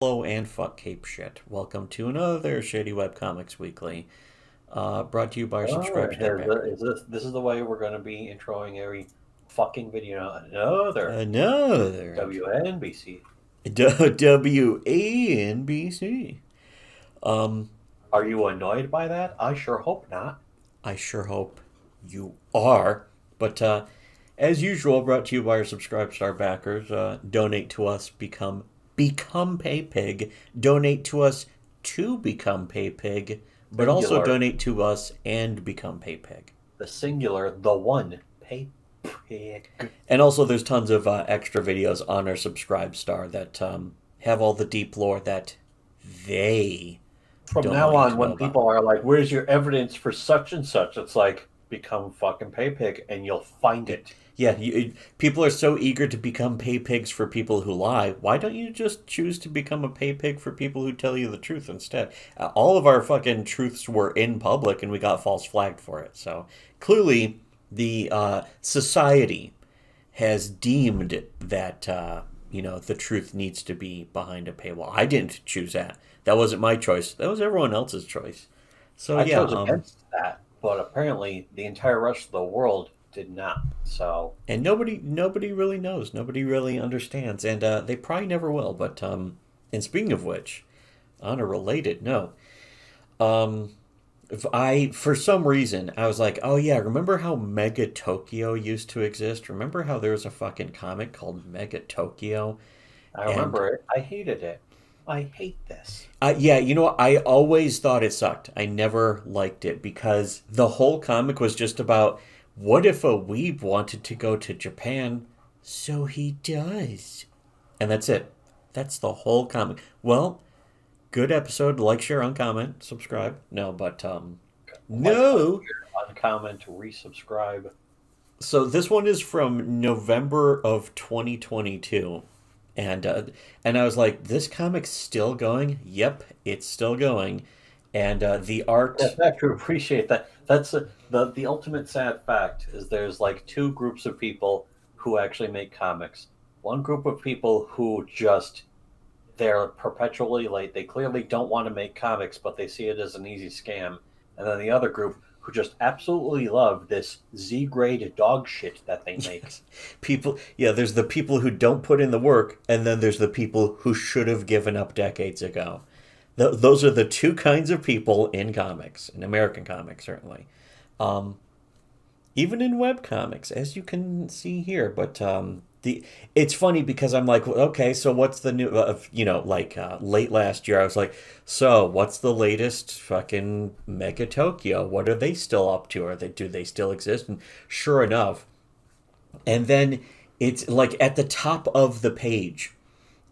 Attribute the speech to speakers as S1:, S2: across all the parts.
S1: Hello and fuck cape shit. Welcome to another Shittywebcomics Weekly, brought to you by our
S2: Oh,
S1: subscribe star backer.
S2: is this is the way we're going to be introing every fucking video? Another
S1: Another
S2: WNBC.
S1: WANBC. Um,
S2: Are you annoyed by that? I sure hope not.
S1: I sure hope you are. But as usual, brought to you by our subscribe star backers. Donate to us, become pay pig. Donate to us to become pay pig, but also
S2: Singular,
S1: donate to us and become pay pig.
S2: the singular, the one. Pay pig.
S1: And also, there's tons of extra videos on our Subscribe Star that have all the deep lore that they
S2: From
S1: don't
S2: now
S1: want you
S2: on,
S1: to know
S2: when
S1: about.
S2: people are like, "Where's your evidence for such and such?" It's like, become fucking pay pig, and you'll find it.
S1: Yeah, people are so eager to become pay pigs for people who lie. Why don't you just choose to become a pay pig for people who tell you the truth instead? All of our fucking truths were in public, and we got false flagged for it. So clearly, the society has deemed that the truth needs to be behind a paywall. I didn't choose that. That wasn't my choice. That was everyone else's choice. So
S2: I
S1: yeah,
S2: chose against that, but apparently the entire rest of the world did not. So
S1: and nobody really knows. Nobody really understands, and they probably never will. But and speaking of which, on a related note, um, if I for some reason I was like, oh yeah, remember how Mega Tokyo used to exist? Remember how there was a fucking comic called Mega Tokyo?
S2: I
S1: And
S2: remember it. I hated it. I hate this.
S1: yeah, I always thought it sucked. I never liked it because the whole comic was just about what if a weeb wanted to go to Japan, so he does. And that's it. That's the whole comic. Well, good episode. Like, share, uncomment, subscribe. No, but
S2: Like,
S1: no.
S2: unweird, uncomment, resubscribe.
S1: So this one is from November of 2022. And I was like, this comic's still going. Yep, it's still going. And the art,
S2: Yes, I actually appreciate that. That's the ultimate sad fact is there's like two groups of people who actually make comics. One group of people who just they're perpetually late. They clearly don't want to make comics, but they see it as an easy scam. And then the other group who just absolutely love this Z grade dog shit that they make.
S1: yes, people, yeah, there's the people who don't put in the work, and then there's the people who should have given up decades ago. Those are the two kinds of people in comics, in American comics, certainly. Um, Even in web comics, as you can see here. But it's funny because I'm like, well, okay, so what's the new? Late last year, I was like, so what's the latest fucking Mega Tokyo? What are they still up to? Do they still exist? And sure enough, and then it's like at the top of the page,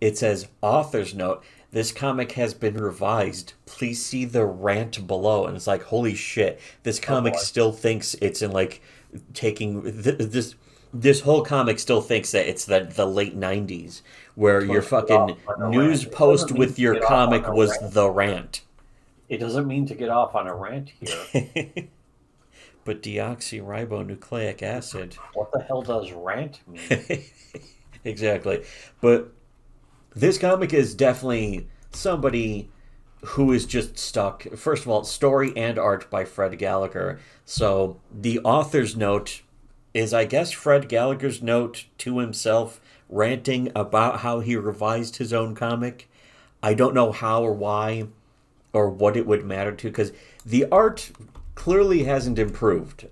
S1: it says author's note. This comic has been revised. Please see the rant below. And it's like, holy shit, this
S2: Oh
S1: comic
S2: boy.
S1: still thinks it's in like taking this whole comic still thinks that it's the late 90s where your
S2: Supposed to get off
S1: fucking
S2: on a
S1: news
S2: rant. It
S1: post
S2: doesn't mean
S1: with
S2: to
S1: your
S2: get off on
S1: comic
S2: a
S1: was
S2: rant
S1: the
S2: here.
S1: rant.
S2: It doesn't mean to get off on a rant here.
S1: But deoxyribonucleic acid.
S2: What the hell does rant mean?
S1: Exactly. But this comic is definitely somebody who is just stuck. First of all, story and art by Fred Gallagher. So the author's note is, I guess, Fred Gallagher's note to himself, ranting about how he revised his own comic. I don't know how or why or what it would matter to, because the art clearly hasn't improved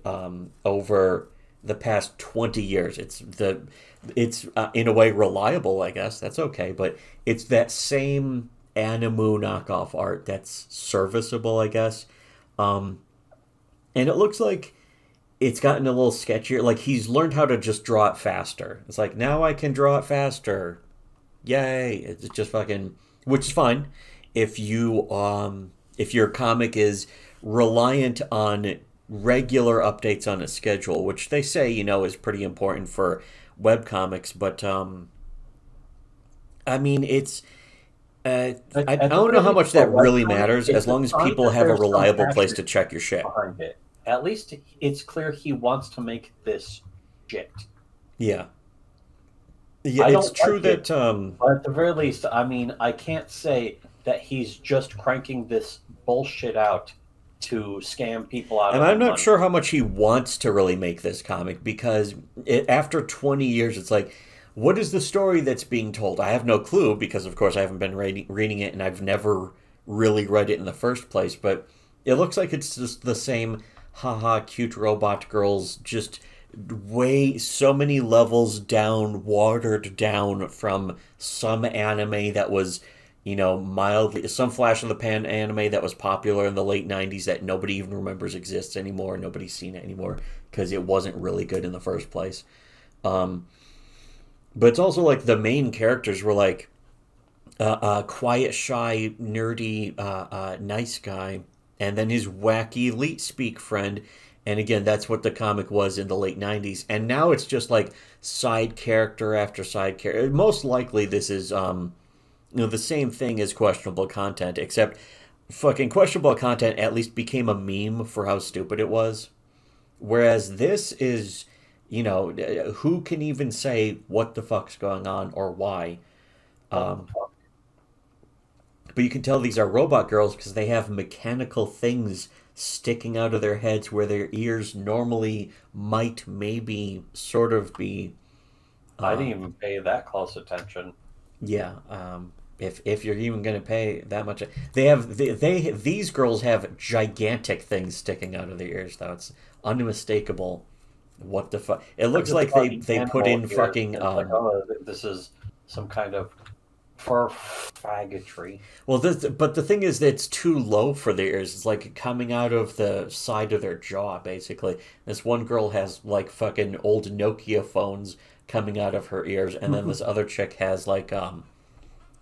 S1: over the past 20 years. It's in a way reliable, I guess. That's okay, but it's that same Animu knockoff art that's serviceable, I guess. Um, and it looks like it's gotten a little sketchier. Like he's learned how to just draw it faster. It's like now I can draw it faster. Yay! It's just fucking, which is fine if your comic is reliant on regular updates on a schedule, which they say is pretty important for web comics. But I mean, it's I
S2: At the
S1: don't know
S2: very
S1: how
S2: least,
S1: much
S2: for a
S1: that really
S2: webcomic,
S1: matters as
S2: it's a
S1: long as
S2: sign
S1: people
S2: that
S1: have a
S2: there's some
S1: reliable place
S2: passion
S1: to check your shit.
S2: behind it. At least it's clear he wants to make this shit.
S1: Yeah. Yeah,
S2: I
S1: it's
S2: don't
S1: true
S2: like
S1: that
S2: it, but at the very least, I mean, I can't say that he's just cranking this bullshit out to scam people out
S1: and
S2: of
S1: I'm
S2: their
S1: not
S2: money.
S1: sure how much he wants to really make this comic because after 20 years, it's like, what is the story that's being told? I have no clue because, of course, I haven't been reading it and I've never really read it in the first place. But it looks like it's just the same haha cute robot girls, just way so many levels down, watered down from some anime that was mildly some flash in the pan anime that was popular in the late 90s that nobody even remembers exists anymore. Nobody's seen it anymore because it wasn't really good in the first place. Um, but it's also like the main characters were like quiet, shy, nerdy, nice guy, and then his wacky elite speak friend. And again, that's what the comic was in the late 90s. And now it's just like side character after side character. Most likely, this is the same thing as questionable content, except fucking questionable content at least became a meme for how stupid it was. Whereas this is, who can even say what the fuck's going on or why?
S2: What the
S1: Um,
S2: fuck?
S1: but you can tell these are robot girls because they have mechanical things sticking out of their heads where their ears normally might maybe sort of be.
S2: I didn't
S1: Uh,
S2: even pay that close attention.
S1: yeah. If you're even going to pay that much, they these girls have gigantic things sticking out of their ears though. It's unmistakable. What the fuck? It
S2: I
S1: looks
S2: just
S1: like
S2: saw
S1: they
S2: the
S1: they put
S2: animal
S1: in
S2: ears,
S1: fucking
S2: and it's like, oh, this is some kind of fur faggotry.
S1: well, but the thing is that it's too low for their ears. It's like coming out of the side of their jaw, basically. This one girl has like fucking old Nokia phones coming out of her ears, and then this other chick has like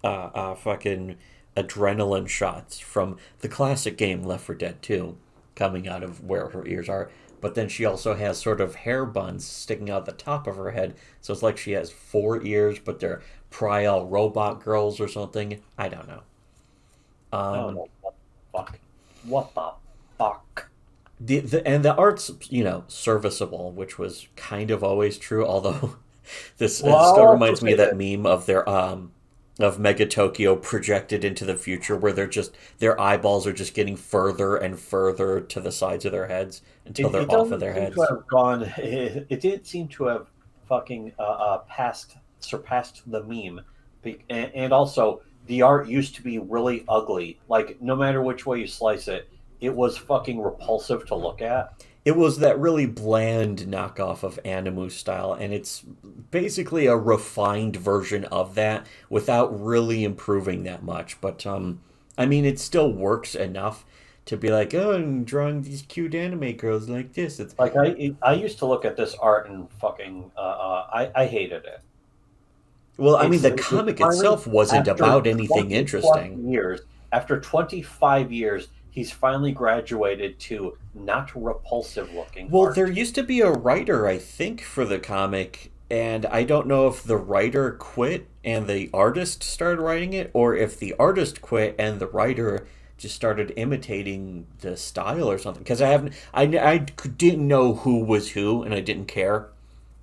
S1: fucking adrenaline shots from the classic game Left 4 Dead 2 coming out of where her ears are. But then she also has sort of hair buns sticking out the top of her head. So it's like she has four ears, but they're Prial robot girls or something. I don't know.
S2: I don't
S1: Um,
S2: know what the fuck. What the fuck?
S1: and the art's serviceable, which was kind of always true. Although this
S2: Well,
S1: it
S2: I'll
S1: still
S2: also
S1: reminds me
S2: say
S1: of that
S2: that
S1: meme of their of Mega Tokyo projected into the future, where their eyeballs are just getting further and further to the sides of their heads until
S2: it
S1: they're off of
S2: doesn't
S1: their
S2: seem to
S1: heads.
S2: have gone. It didn't seem to have fucking passed surpassed the meme, and also the art used to be really ugly. Like no matter which way you slice it, it was fucking repulsive to look at.
S1: It was that really bland knockoff of Animu style, and it's basically a refined version of that without really improving that much. But I mean, it still works enough to be like, oh, I'm drawing these cute anime girls like this. It's
S2: Like I used to look at this art and fucking I hated it.
S1: well, I mean,
S2: It's
S1: the
S2: it's
S1: comic
S2: finally
S1: itself wasn't
S2: after
S1: about anything
S2: 20 plus
S1: interesting.
S2: years, after 25 years, he's finally graduated to not repulsive looking
S1: Well, there
S2: art.
S1: used to be a writer, I think, for the comic, and I don't know if the writer quit and the artist started writing it, or if the artist quit and the writer just started imitating the style or something. Because I didn't know who was who, and I didn't care.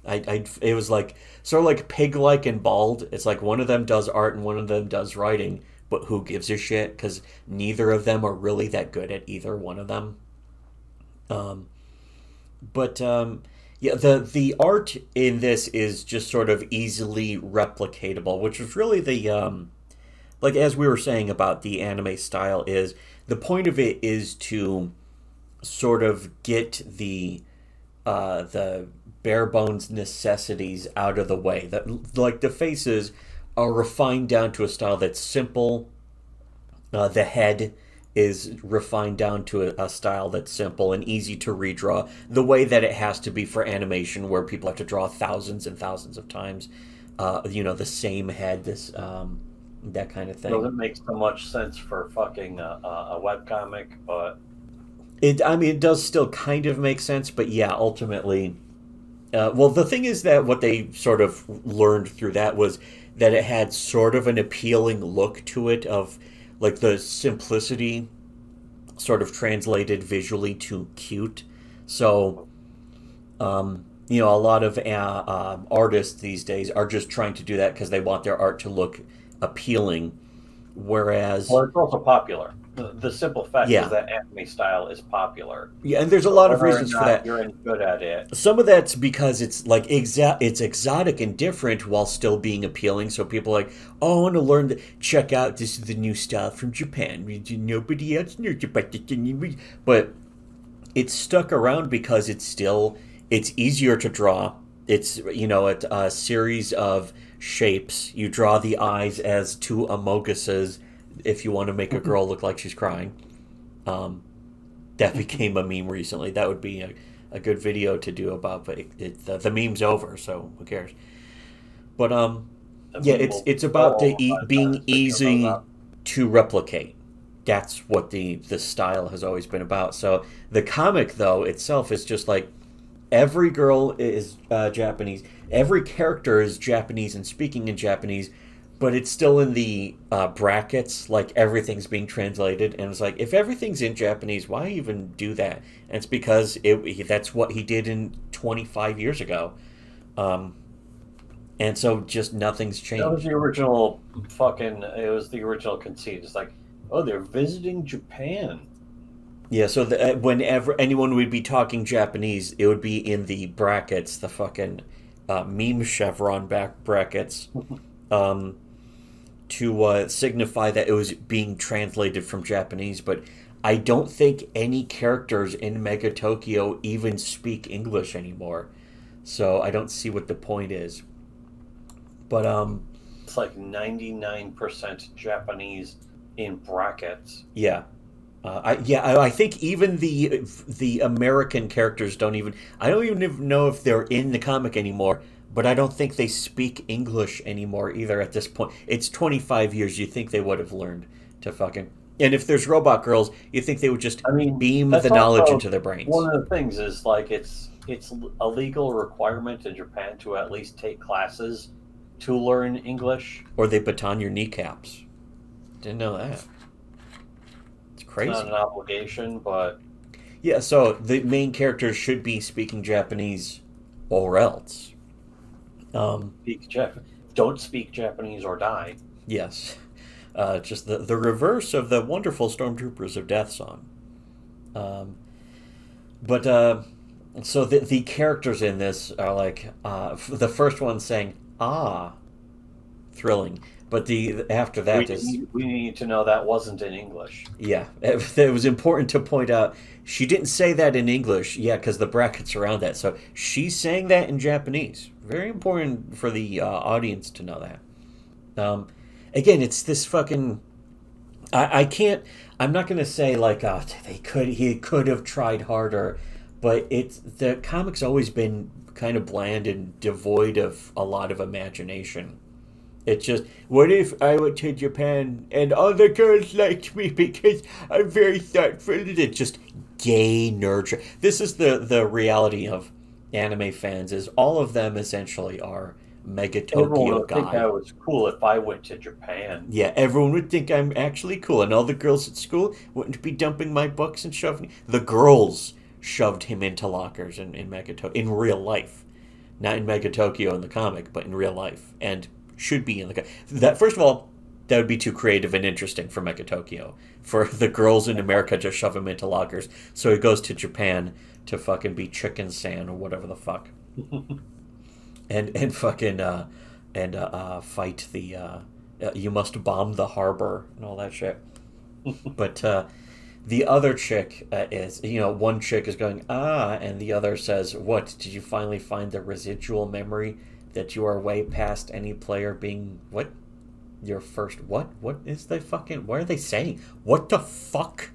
S1: It was like sort of like pig-like and bald. It's like one of them does art and one of them does writing, but who gives a shit? Because neither of them are really that good at either one of them. Um, but yeah, the art in this is just sort of easily replicatable, which is really the like as we were saying about the anime style is the point of it is to sort of get the bare bones necessities out of the way. That like the faces are refined down to a style that's simple. The head is refined down to a style that's simple and easy to redraw, the way that it has to be for animation, where people have to draw thousands and thousands of times. The same head, this that kind of thing.
S2: Doesn't make so much sense for fucking a webcomic, but
S1: I mean, it does still kind of make sense, but yeah, ultimately, well, the thing is that what they sort of learned through that was that it had sort of an appealing look to it of like the simplicity sort of translated visually to cute. So a lot of artists these days are just trying to do that because they want their art to look appealing. Whereas,
S2: Well, it's also popular. The simple fact is
S1: yeah,
S2: that anime style is popular.
S1: yeah, and there's a
S2: So
S1: lot of
S2: whether or
S1: reasons for
S2: not
S1: that.
S2: you're any good at it,
S1: Some of that's because it's like it's exotic and different while still being appealing. So people are like, oh, I want to learn check out this is the new style from Japan. Nobody else knows about this. But it's stuck around because it's easier to draw. It's a series of shapes. You draw the eyes as two amoguses if you want to make a girl look like she's crying. Um, that became a meme recently. That would be a good video to do about, but the meme's over, so who cares? But
S2: the
S1: yeah,
S2: meme
S1: it's
S2: will
S1: it's about
S2: go over by the time
S1: being
S2: this video goes
S1: easy
S2: up.
S1: to replicate. That's what the style has always been about. So the comic though itself is just like every girl is Japanese, every character is Japanese and speaking in Japanese, but it's still in the brackets, like everything's being translated. And it's like, if everything's in Japanese, why even do that? And it's because that's what he did in 25 years ago. Um, and so just nothing's
S2: That was
S1: changed.
S2: the original fucking. It was the original conceit. It's like, oh, they're visiting Japan.
S1: Yeah, so whenever anyone would be talking Japanese, it would be in the brackets, the fucking meme chevron back brackets. Um, to signify that it was being translated from Japanese, but I don't think any characters in Mega Tokyo even speak English anymore. So I don't see what the point is. But
S2: It's like 99% Japanese in brackets.
S1: yeah. I think even the American characters don't even. I don't even know if they're in the comic anymore. But I don't think they speak English anymore either at this point. It's 25 years. You think they would have learned to fucking. And if there's robot girls, you think they would just
S2: I mean,
S1: beam the
S2: that's
S1: knowledge
S2: also
S1: into their brains.
S2: one of the things is like it's a legal requirement in Japan to at least take classes to learn English.
S1: Or they baton your kneecaps. Didn't know that. It's
S2: It's not an
S1: crazy.
S2: obligation, but
S1: Yeah, so the main characters should be speaking Japanese or else. Um,
S2: don't speak Japanese or die.
S1: yes. Just the reverse of the wonderful Stormtroopers of Death song. Um, but so the characters in this are like the first one saying "ah," thrilling, but the after that is
S2: We need to know that wasn't in English.
S1: yeah. It was important to point out she didn't say that in English, yeah, because the brackets around that. So she's saying that in Japanese. Very important for the audience to know that. Again, it's this fucking. I can't. I'm not gonna say like, oh, he could have tried harder, but it's the comic's always been kind of bland and devoid of a lot of imagination. It's just, what if I went to Japan and all the girls liked me because I'm very thoughtful? It's just gay nurture. This is the reality of anime fans. Is all of them essentially are Mega
S2: Everyone
S1: Tokyo
S2: would think I
S1: guy.
S2: was cool if I went to Japan.
S1: Yeah, everyone would think I'm actually cool, and all the girls at school wouldn't be dumping my books and shoving. The girls shoved him into lockers in Mega Tokyo in real life, not in Mega Tokyo in the comic, but in real life, and should be in the that. First of all, that would be too creative and interesting for Mega Tokyo for the girls in America to shove him into lockers. So he goes to Japan to fucking be Chicken San or whatever the fuck, and fucking fight the you must bomb the harbor and all that shit. But the other chick is, one chick is going, ah, and the other says, what? Did you finally find the residual memory that you are way past any player being, what? Your first, what? What is the fucking, what are they saying? What the fuck?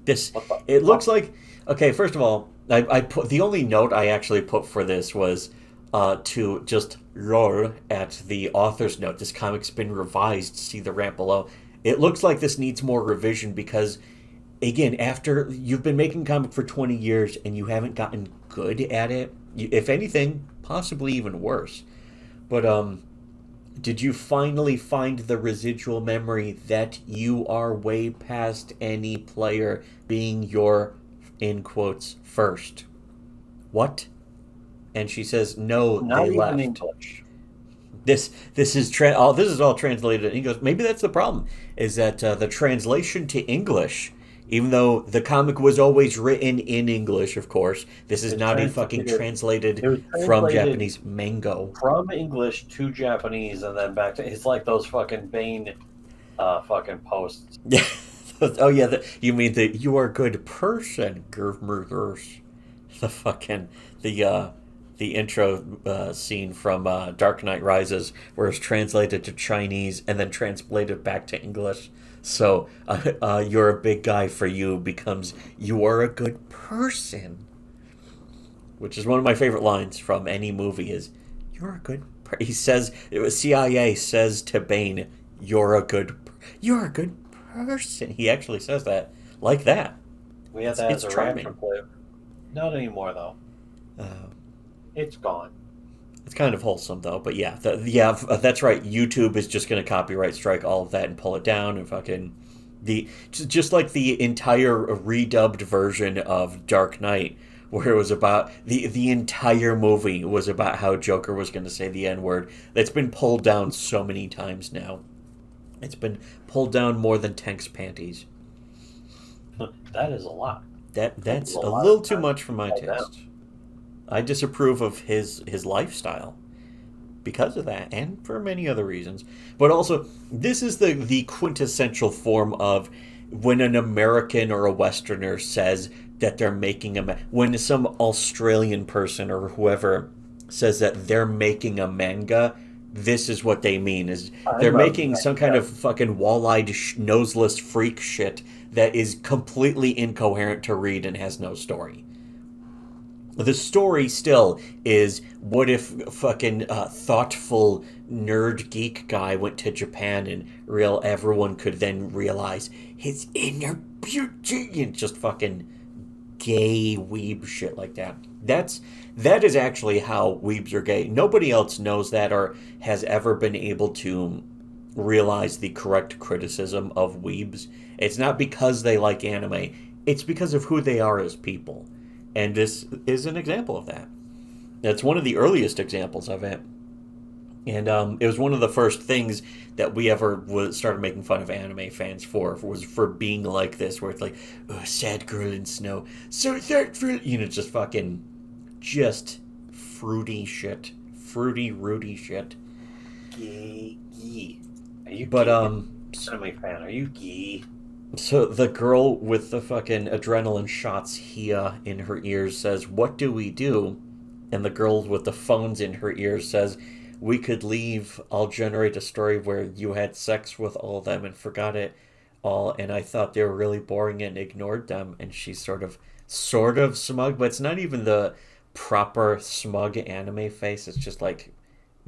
S1: This,
S2: What the
S1: it looks
S2: fuck?
S1: like, okay, first of all, I put, the only note I actually put for this was to just lol at the author's note. This comic's been revised, see the rant below. It looks like this needs more revision because again, after you've been making comic for 20 years and you haven't gotten good at it, if anything, possibly even worse. But did you finally find the residual memory that you are way past any player being your in quotes first? What? And she says, no,
S2: Not
S1: they
S2: even
S1: left.
S2: English.
S1: This is all translated. And he goes, maybe that's the problem, is that the translation to English, even though the comic was always written in English, of course, this is
S2: It
S1: not a fucking
S2: translated.
S1: translated
S2: It was
S1: from
S2: translated
S1: Japanese mango.
S2: from English to Japanese and then back to. It's like those fucking Bane, fucking posts.
S1: Yeah. Oh yeah, you mean the "you are a good person" Gurmurgers. The fucking the uh the intro scene from Dark Knight Rises, where it's translated to Chinese and then translated back to English. So you're a big guy for you becomes you are a good person, which is one of my favorite lines from any movie. Is you're a good. He says it was CIA says to Bane, you're a good person. He actually says that like that.
S2: We had that
S1: It's
S2: as a rapture
S1: charming.
S2: clip. Not anymore though.
S1: Uh,
S2: It's gone.
S1: it's kind of wholesome though, but yeah, that's right. YouTube is just going to copyright strike all of that and pull it down and fucking just like the entire redubbed version of Dark Knight, where it was about the entire movie was about how Joker was going to say the N word. That's been pulled down so many times now. It's been pulled down more than Tank's panties.
S2: That is a lot.
S1: That's
S2: That's a
S1: a
S2: lot
S1: little
S2: of
S1: too
S2: time
S1: much for my
S2: to down.
S1: taste. I disapprove of his lifestyle because of that, and for many other reasons. But also, this is the quintessential form of when an American or a Westerner says that they're making when some Australian person or whoever says that they're making a manga. This is what they mean: is they're
S2: I'm a
S1: making some kind
S2: manga.
S1: of fucking wall-eyed, noseless freak shit that is completely incoherent to read and has no story. The story still is what if fucking thoughtful nerd geek guy went to Japan and real everyone could then realize his inner beauty and just fucking gay weeb shit like that. That is actually how weebs are gay. Nobody else knows that or has ever been able to realize the correct criticism of weebs. It's not because they like anime, it's because of who they are as people. And this is an example of that. It's one of the earliest examples of it. And it was one of the first things that we ever started making fun of anime fans for was for being like this, where it's like, oh, sad girl in snow, so thoughtful, just fucking, just fruity shit, fruity, rooty shit.
S2: Gay. Are you
S1: But
S2: gay? Anime fan, are you gay?
S1: So the girl with the fucking adrenaline shots here in her ears says, "What do we do?" And the girl with the phones in her ears says, "We could leave. I'll generate a story where you had sex with all of them and forgot it all, and I thought they were really boring and ignored them." And she's sort of smug, but it's not even the proper smug anime face. It's just like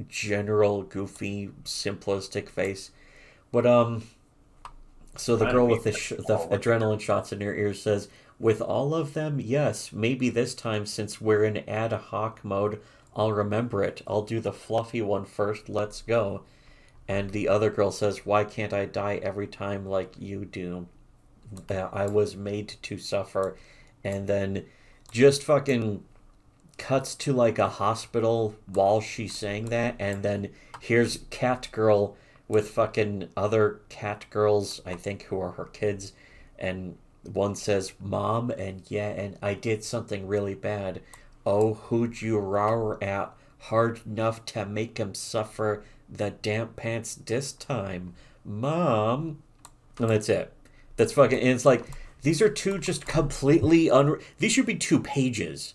S1: general goofy simplistic face. But so the
S2: Trying to
S1: girl with
S2: make
S1: the adrenaline shots in her ears says, "With all of them, yes. Maybe this time, since we're in ad hoc mode, I'll remember it. I'll do the fluffy one first. Let's go." And the other girl says, "Why can't I die every time like you do? I was made to suffer." And then just fucking cuts to like a hospital while she's saying that, and then here's Cat Girl with fucking other cat girls, I think, who are her kids, and one says, "Mom," and yeah, and I did something really bad. Oh, who'd you roar at? Hard enough to make him suffer the damp pants this time, Mom. And that's it. That's fucking. And it's like these are two just completely These should be 2 pages,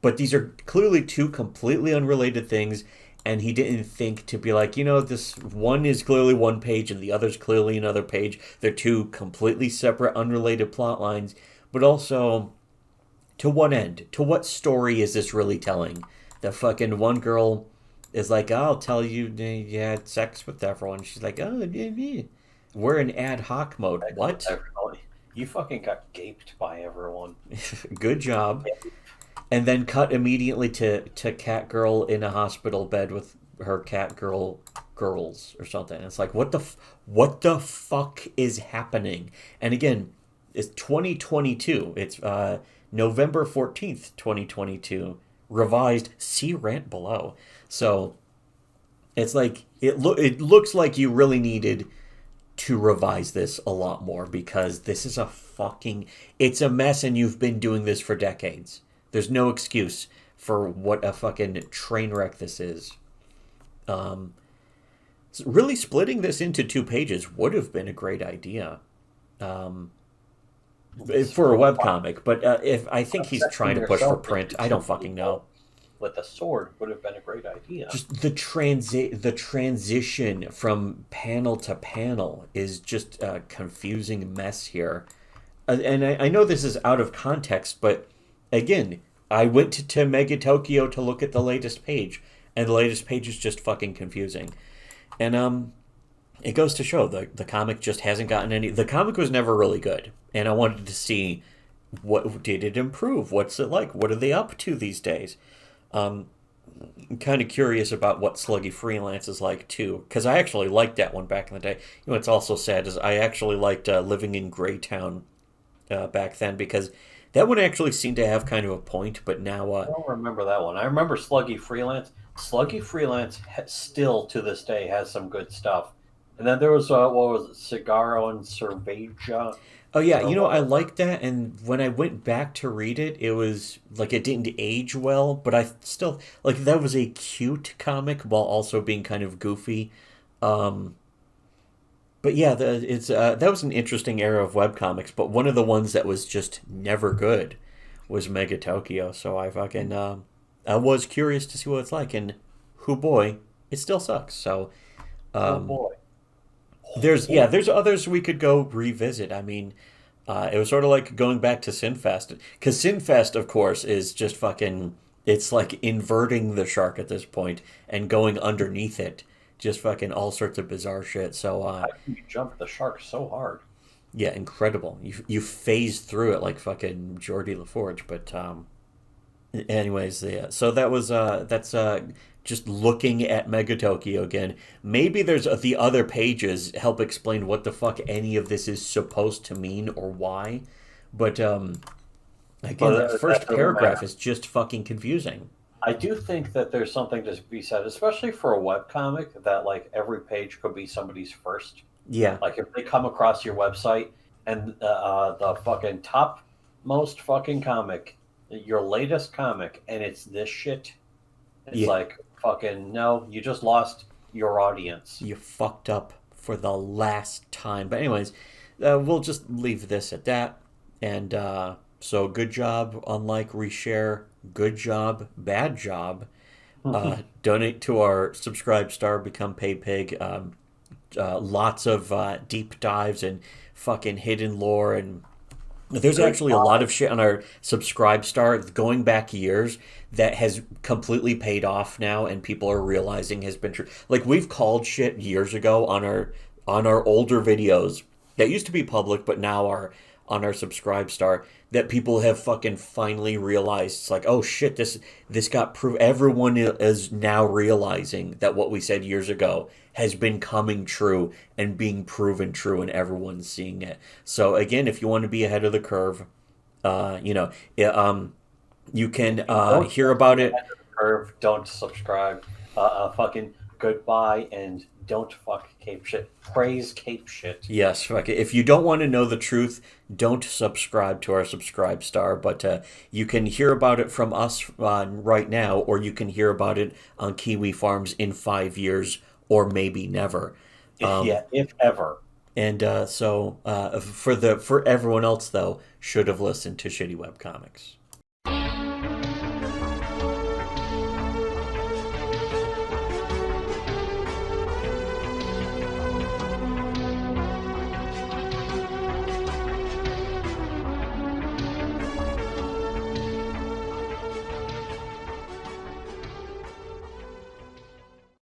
S1: but these are clearly two completely unrelated things. And he didn't think to be like, this one is clearly 1 page and the other's clearly another page. They're two completely separate, unrelated plot lines, but also to what end? To what story is this really telling? The fucking one girl is like, "I'll tell you, you had sex with everyone." She's like, "Oh, yeah, yeah." We're in ad hoc mode. What?
S2: Everybody. You fucking got gaped by everyone.
S1: Good job. And then cut immediately to cat girl in a hospital bed with her cat girls or something. And it's like, what the fuck is happening? And again, it's 2022. It's November 14th, 2022. revised. See rant below. So it's like it looks like you really needed to revise this a lot more because this is a fucking it's a mess and you've been doing this for decades. There's no excuse for what a fucking train wreck this is. Um, really splitting this into 2 pages would have been a great idea. Um, for a webcomic, but if I think he's trying
S2: Protecting
S1: to push for
S2: yourself
S1: print,
S2: into
S1: I
S2: two
S1: don't fucking know.
S2: people with a sword would have been a great idea.
S1: Just the transition from panel to panel is just a confusing mess here. And I know this is out of context, but again, I went to Mega Tokyo to look at the latest page, and the latest page is just fucking confusing. And it goes to show the comic just hasn't gotten any. The comic was never really good, and I wanted to see what did it improve. What's it like? What are they up to these days? Um, I'm kind of curious about what Sluggy Freelance is like too, because I actually liked that one back in the day. You know, what's also sad is I actually liked Living in Greytown back then because that one actually seemed to have kind of a point, but now
S2: I don't remember that one. I remember Sluggy Freelance. Sluggy Freelance still to this day has some good stuff. And then there was what was it, Cigaro and Cerveja
S1: oh yeah,
S2: or
S1: you know I
S2: whatever.
S1: liked that, and when I went back to read it, it was like it didn't age well, but I still like that was a cute comic while also being kind of goofy. Um, but yeah, it's that was an interesting era of webcomics, but one of the ones that was just never good was Mega Tokyo. So I fucking I was curious to see what it's like, and who boy, it still sucks. So
S2: Oh
S1: um,
S2: boy.
S1: there's
S2: Oh,
S1: there's others we could go revisit. I mean, it was sort of like going back to Sinfest because Sinfest, of course, is just fucking. It's like inverting the shark at this point and going underneath it, just fucking all sorts of bizarre shit. So
S2: how can you jump the shark so hard?
S1: yeah, incredible. You phase through it like fucking Geordie LaForge. But anyways, yeah. So that was that's just looking at Mega Tokyo again. Maybe there's the other pages help explain what the fuck any of this is supposed to mean or why. But again, that
S2: But that
S1: first
S2: doesn't
S1: paragraph
S2: matter.
S1: is just fucking confusing.
S2: I do think that there's something to be said, especially for a webcomic, that like every page could be somebody's first.
S1: Yeah,
S2: Like if they come across your website and the fucking top most fucking comic, your latest comic, and it's this shit, it's
S1: yeah,
S2: like fucking no, you just lost your audience.
S1: you fucked up for the last time. But anyways, we'll just leave this at that. And so good job, unlike reshare. Good job, bad job. Donate to our subscribe star, become pay pig. Lots of deep dives and fucking hidden lore and there's actually a lot
S2: Goodbye.
S1: of shit on our subscribe star going back years that has completely paid off now and people are realizing has been true. Like we've called shit years ago on our older videos that used to be public but now are on our subscribe star that people have fucking finally realized it's like oh shit this got proof everyone is now realizing that what we said years ago has been coming true and being proven true and everyone's seeing it. So again, if you want to be ahead of the curve, you know, you can
S2: Don't
S1: hear
S2: want to
S1: about
S2: be
S1: it.
S2: ahead of the curve. Don't subscribe. Fucking goodbye and don't fuck cape shit. Praise cape shit.
S1: Yes, fuck it. If you don't want to know the truth, don't subscribe to our subscribe star. But you can hear about it from us right now, or you can hear about it on Kiwi Farms in 5 years, or maybe never. Um,
S2: Yeah, if ever.
S1: and for everyone else though, should have listened to Shitty Web Comics.